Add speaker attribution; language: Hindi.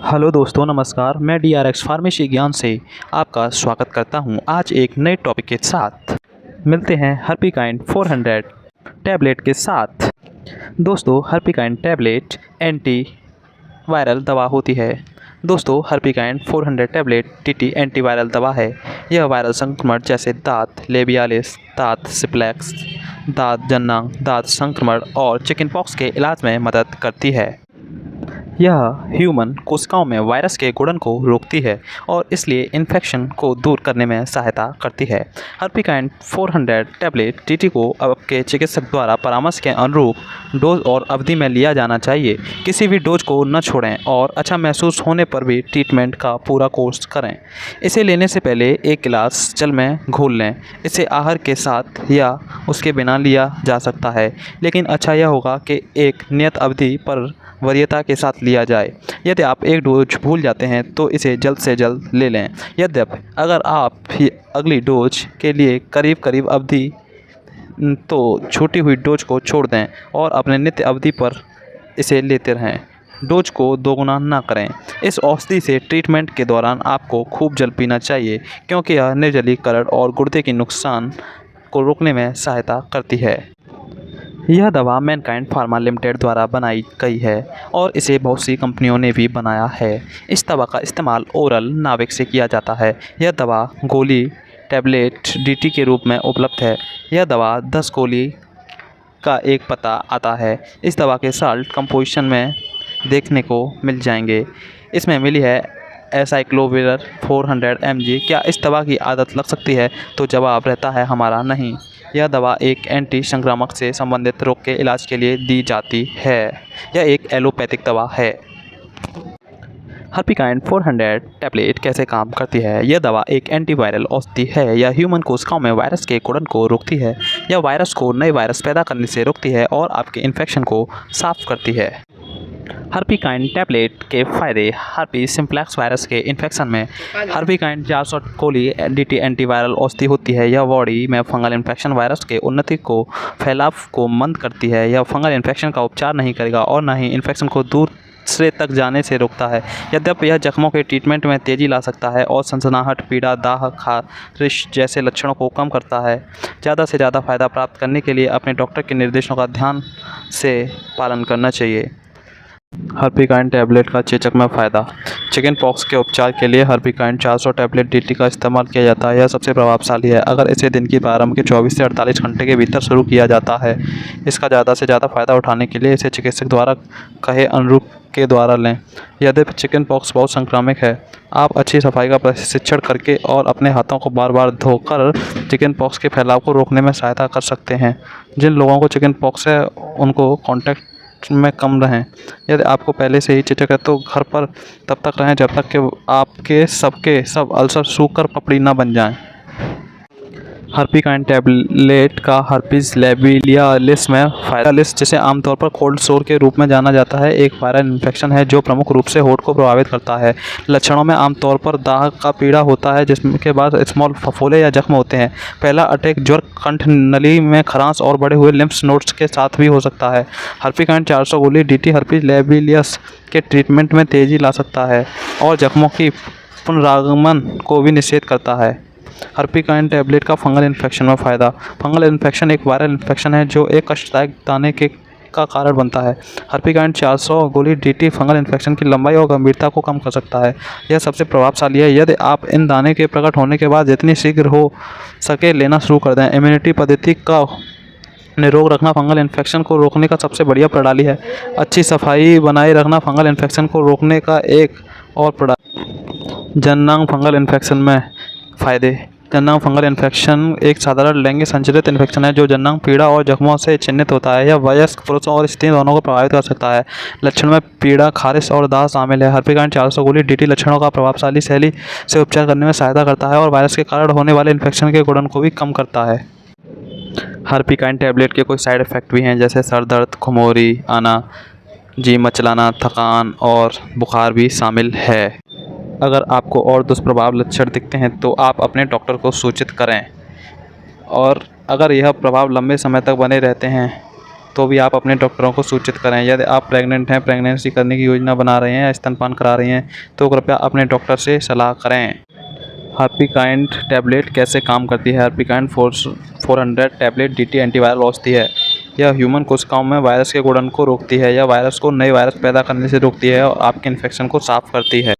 Speaker 1: हेलो दोस्तों, नमस्कार। मैं DRX फार्मेसी ज्ञान से आपका स्वागत करता हूं। आज एक नए टॉपिक के साथ मिलते हैं हर्पिकाइंड 400 टैबलेट के साथ। दोस्तों, हर्पिकाइंड टैबलेट एंटी वायरल दवा होती है। दोस्तों, हर्पिकाइंड 400 टैबलेट टीटी एंटीवायरल दवा है। यह वायरल संक्रमण जैसे दांत लेबियालिस, दांत सिप्लेक्स, दांत जन्नांग, दांत संक्रमण और चिकनपॉक्स के इलाज में मदद करती है। यह ह्यूमन कोशिकाओं में वायरस के गुणन को रोकती है और इसलिए इन्फेक्शन को दूर करने में सहायता करती है। हर्पिकाइंड 400 टैबलेट टीटी को आपके चिकित्सक द्वारा परामर्श के अनुरूप डोज और अवधि में लिया जाना चाहिए। किसी भी डोज को न छोड़ें और अच्छा महसूस होने पर भी ट्रीटमेंट का पूरा कोर्स करें। इसे लेने से पहले एक गिलास जल में घोल लें। इसे आहार के साथ या उसके बिना लिया जा सकता है, लेकिन अच्छा यह होगा कि एक नियत अवधि पर वरीयता के साथ लिया जाए। यदि आप एक डोज भूल जाते हैं तो इसे जल्द से जल्द ले लें। यद्यपि अगर आप अगली डोज के लिए करीब अवधि तो छूटी हुई डोज को छोड़ दें और अपने नित्य अवधि पर इसे लेते रहें। डोज को दोगुना ना करें। इस औषधि से ट्रीटमेंट के दौरान आपको खूब जल पीना चाहिए, क्योंकि यह निर्जलीकरण और गुर्दे के नुकसान को रोकने में सहायता करती है। यह दवा मैनकाइंड फार्मा लिमिटेड द्वारा बनाई गई है और इसे बहुत सी कंपनियों ने भी बनाया है। इस दवा का इस्तेमाल ओरल नाविक से किया जाता है। यह दवा गोली टैबलेट डीटी के रूप में उपलब्ध है। यह दवा 10 गोली का एक पता आता है। इस दवा के साल्ट कंपोजिशन में देखने को मिल जाएंगे। इसमें मिली है एसाइक्लोविर 400 mg। क्या इस दवा की आदत लग सकती है? तो जवाब रहता है हमारा नहीं। यह दवा एक एंटी संक्रामक से संबंधित रोग के इलाज के लिए दी जाती है। यह एक एलोपैथिक दवा है। हर्पिकाइंड 400 टैबलेट कैसे काम करती है? यह दवा एक एंटीवायरल औषधि है। यह ह्यूमन कोशिकाओं में वायरस के गुणन को रोकती है। यह वायरस को नए वायरस पैदा करने से रोकती है और आपके इन्फेक्शन को साफ करती है। हर्पिकाइंड टैबलेट के फायदे। हर्पीस सिम्प्लेक्स वायरस के इन्फेक्शन में हर्पिकाइंड 400 गोली डीटी एंटीवायरल औषधि होती है। यह बॉडी में फंगल इन्फेक्शन वायरस के उन्नति को फैलाव को मंद करती है। यह फंगल इन्फेक्शन का उपचार नहीं करेगा और न ही इन्फेक्शन को दूसरे तक जाने से रोकता है। यद्यपि यह जख्मों के ट्रीटमेंट में तेजी ला सकता है और सनसनाहट, पीड़ा, दाह, खारिश जैसे लक्षणों को कम करता है। ज़्यादा से ज़्यादा फायदा प्राप्त करने के लिए अपने डॉक्टर के निर्देशों का ध्यान से पालन करना चाहिए। हर्पिकाइंड टैबलेट का चेचक में फ़ायदा। चिकन पॉक्स के उपचार के लिए हर्पिकाइंड 400 टैबलेट डीटी का इस्तेमाल किया जाता है। यह सबसे प्रभावशाली है अगर इसे दिन की प्रारंभ के 24 से 48 घंटे के भीतर शुरू किया जाता है। इसका ज़्यादा से ज़्यादा फ़ायदा उठाने के लिए इसे चिकित्सक द्वारा कहे अनुरूप के द्वारा लें। यद्यपि चिकन पॉक्स बहुत संक्रामक है, आप अच्छी सफाई का प्रशिक्षण करके और अपने हाथों को बार बार धोकर चिकन पॉक्स के फैलाव को रोकने में सहायता कर सकते हैं। जिन लोगों को चिकन पॉक्स है उनको कॉन्टैक्ट में कम रहें। यदि आपको पहले से ही चेचक है तो घर पर तब तक रहें जब तक कि आपके सब अल्सर सूख कर पपड़ी ना बन जाएं। हर्पिकाइंड टैबलेट का हर्पीस लेबियालिस में फायदा। जिसे आमतौर पर कोल्ड सोर के रूप में जाना जाता है, एक वायरल इन्फेक्शन है जो प्रमुख रूप से होंठ को प्रभावित करता है। लक्षणों में आमतौर पर दाह का पीड़ा होता है, जिसके बाद स्मॉल फफोले या जख्म होते हैं। पहला अटैक ज्वर, कंठ नली में खरांश और बढ़े हुए लिम्फ नोड्स के साथ भी हो सकता है। हर्पिकाइंड 400 गोली डीटी हर्पीस लेबियालिस के ट्रीटमेंट में तेजी ला सकता है और जख्मों की पुनरागमन को भी निषेध करता है। हर्पिकाइंड टैबलेट का फंगल इन्फेक्शन में फ़ायदा। फंगल इन्फेक्शन एक वायरल इन्फेक्शन है जो एक कष्टदायक दाने का कारण बनता है। हर्पिकाइंड 400 गोली डीटी फंगल इन्फेक्शन की लंबाई और गंभीरता को कम कर सकता है। यह सबसे प्रभावशाली है यदि आप इन दाने के प्रकट होने के बाद जितनी शीघ्र हो सके लेना शुरू कर दें। इम्यूनिटी पद्धति का निरोग रखना फंगल इन्फेक्शन को रोकने का सबसे बढ़िया प्रणाली है। अच्छी सफाई बनाए रखना फंगल इन्फेक्शन को रोकने का एक और प्रणाली। जन्नांग फंगल इन्फेक्शन में फ़ायदे। जन्नांग फंगल इन्फेक्शन एक साधारण लैंगिक संचरित इन्फेक्शन है जो जन्नांग पीड़ा और जख्मों से चिन्हित होता है। यह वयस्क पुरुषों और स्त्री दोनों को प्रभावित कर सकता है। लक्षण में पीड़ा, खारिश और दाह शामिल है। हर्पिकाइंड 400 गोली डीटी लक्षणों का प्रभावशाली शैली से उपचार करने में सहायता करता है और वायरस के कारण होने वाले इन्फेक्शन के गुणन को भी कम करता है। हर्पिकाइंड टैबलेट के कोई साइड इफ़ेक्ट भी हैं, जैसे सर दर्द, खुमोरी आना, जी मचलाना, थकान और बुखार भी शामिल है। अगर आपको और दुष्प्रभाव लक्षण दिखते हैं तो आप अपने डॉक्टर को सूचित करें और अगर यह प्रभाव लंबे समय तक बने रहते हैं तो भी आप अपने डॉक्टरों को सूचित करें। यदि आप प्रेग्नेंट हैं, प्रेगनेंसी करने की योजना बना रहे हैं या स्तनपान करा रही हैं तो कृपया अपने डॉक्टर से सलाह करें। हर्पिकाइंड टैबलेट कैसे काम करती है? हर्पिकाइंड 400 टैबलेट DT एंटीवायरल औषधि है। यह ह्यूमन कोशिकाओं में वायरस के गुणन को रोकती है या वायरस को नए वायरस पैदा करने से रोकती है और आपके इन्फेक्शन को साफ करती है।